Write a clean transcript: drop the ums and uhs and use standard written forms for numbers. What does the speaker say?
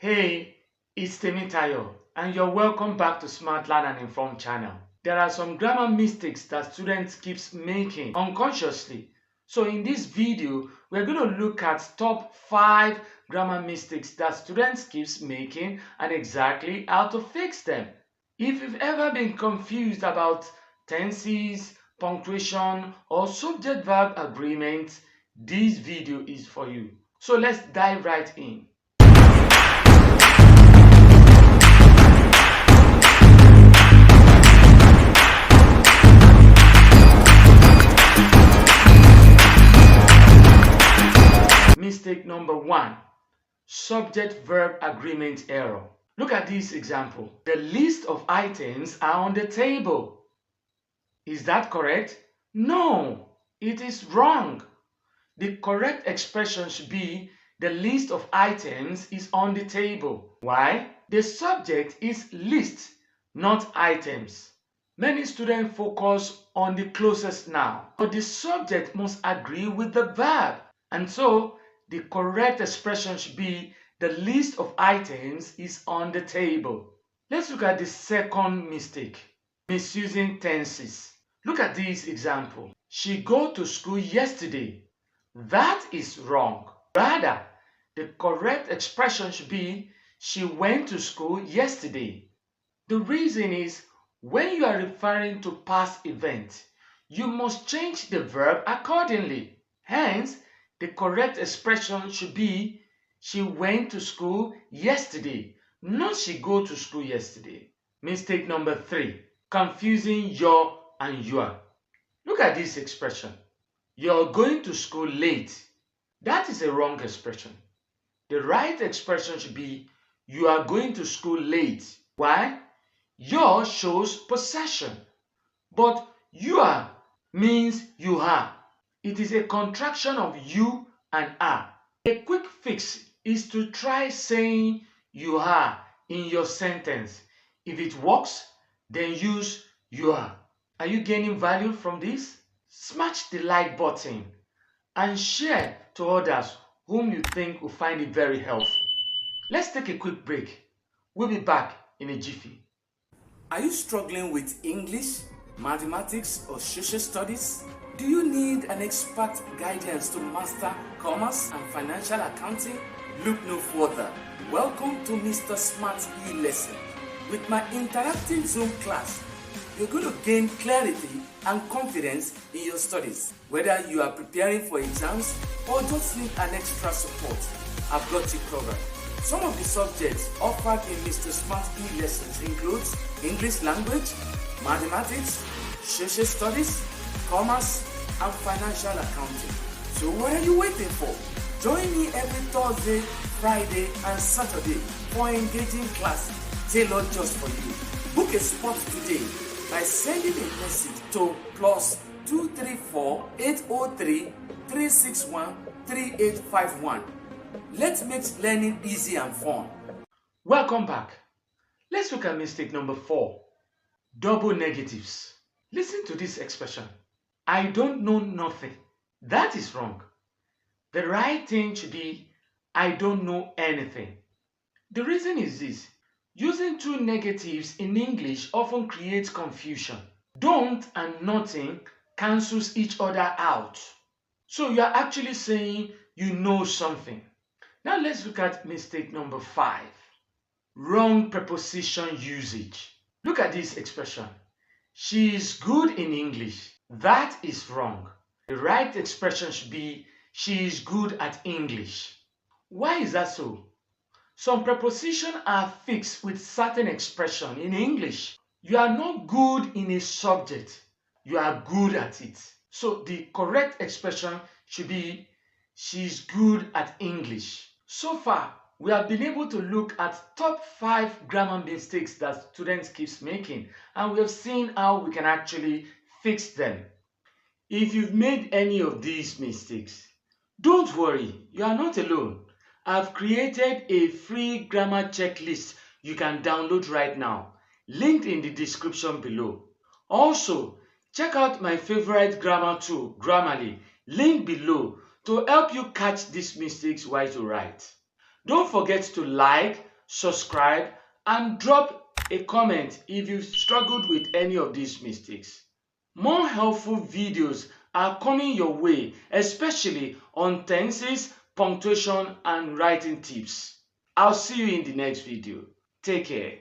Hey, it's Temitayo, and you're welcome back to Smart Learn and Inform channel. There are some grammar mistakes that students keeps making unconsciously. So in this video, we're going to look at top 5 grammar mistakes that students keeps making and exactly how to fix them. If you've ever been confused about tenses, punctuation, or subject-verb agreement, this video is for you. So let's dive right in. Mistake number 1, subject-verb agreement error. Look at this example. The list of items are on the table. Is that correct? No, it is wrong. The correct expression should be the list of items is on the table. Why? The subject is list, not items. Many students focus on the closest noun, but the subject must agree with the verb. And so, the correct expression should be the list of items is on the table. Let's look at the second mistake, misusing tenses. Look at this example. She go to school yesterday. That is wrong. Rather, the correct expression should be she went to school yesterday. The reason is when you are referring to past events, you must change the verb accordingly. Hence, the correct expression should be she went to school yesterday, not she go to school yesterday. Mistake number 3, confusing your and your. Look at this expression. You're going to school late. That is a wrong expression. The right expression should be you are going to school late. Why? Your shows possession, but you are means you are. It is a contraction of you and are. A quick fix is to try saying you are in your sentence. If it works, then use you are. Are you gaining value from this? Smash the like button and share to others whom you think will find it very helpful. Let's take a quick break. We'll be back in a jiffy. Are you struggling with English, mathematics, or social studies? Do you need an expert guidance to master commerce and financial accounting? Look no further. Welcome to Mr. Smart e-lesson. With my interactive Zoom class, you're going to gain clarity and confidence in your studies. Whether you are preparing for exams or just need an extra support, I've got you covered. Some of the subjects offered in Mr. Smart e-lessons includes English language, mathematics, social studies, commerce, and financial accounting. So what are you waiting for? Join me every Thursday, Friday, and Saturday for engaging classes tailored just for you. Book a spot today by sending a message to +234 803 361 3851. Let's make learning easy and fun. Welcome back. Let's look at mistake number 4, double negatives. Listen to this expression. I don't know nothing. That is wrong. The right thing should be I don't know anything. The reason is this. Using two negatives in English often creates confusion. Don't and nothing cancels each other out. So you are actually saying you know something. Now let's look at mistake number 5, wrong preposition usage. Look at this expression. She is good in English. That is wrong. The right expression should be she is good at English. Why is that so? Some prepositions are fixed with certain expression in English. You are not good in a subject. You are good at it. So the correct expression should be she is good at English. So far, we have been able to look at top 5 grammar mistakes that students keep making, and we have seen how we can actually fix them. If you've made any of these mistakes, don't worry, you are not alone. I've created a free grammar checklist you can download right now, linked in the description below. Also, check out my favorite grammar tool, Grammarly, linked below, to help you catch these mistakes right to right. Don't forget to like, subscribe, and drop a comment if you've struggled with any of these mistakes. More helpful videos are coming your way, especially on tenses, punctuation, and writing tips. I'll see you in the next video. Take care.